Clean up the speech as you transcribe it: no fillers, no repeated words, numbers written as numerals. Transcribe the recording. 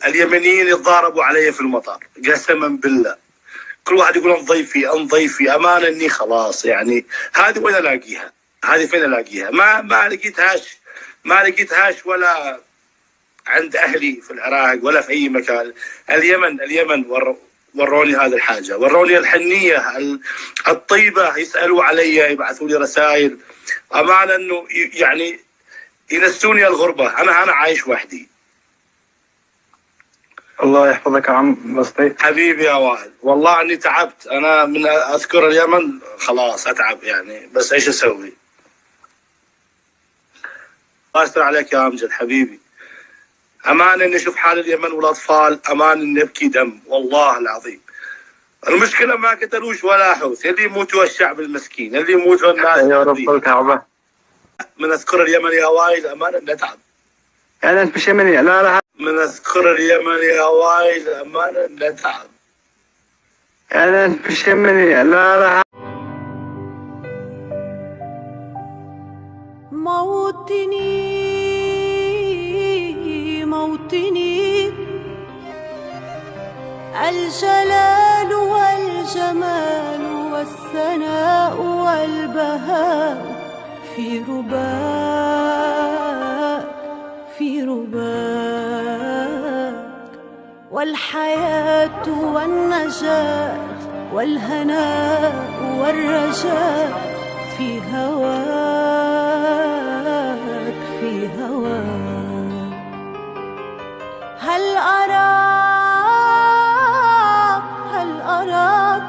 اليمنيين يتضاربوا علي في المطار قسما بالله. كل واحد يقول انضيفي امانه اني خلاص يعني هذه وين الاقيها؟ هذه فين الاقيها؟ ما لقيتهاش ولا عند اهلي في العراق ولا في اي مكان. اليمن وروني هذه الحاجه، وروني الحنيه الطيبه، يسالوا علي، يبعثوا لي رسائل امانه انه يعني ينسوني الغربه. انا عايش وحدي. الله يحفظك يا عم بسطي. حبيبي يا وائل، والله اني تعبت. انا من اذكر اليمن خلاص اتعب يعني، بس ايش اسوي؟ الله يستر عليك يا امجد حبيبي. امان اني اشوف حال اليمن والاطفال، امان اني ابكي دم والله العظيم. المشكله ما قتلوش ولا حوث، اللي يموت هو الشعب المسكين، اللي يموت هو الناس. يا رب الكعبه. من اذكر اليمن يا وائل امان اني اتعب. يعني انت مش يمني؟ لا من اذكر اليمن يا وائل امان اني اتعب. يعني انت مش يمني؟ لا موطني الجلال والجمال والثناء والبهاء في رباك والحياة والنجاة والهناء والرجاء في هواك هل أراك هل أراك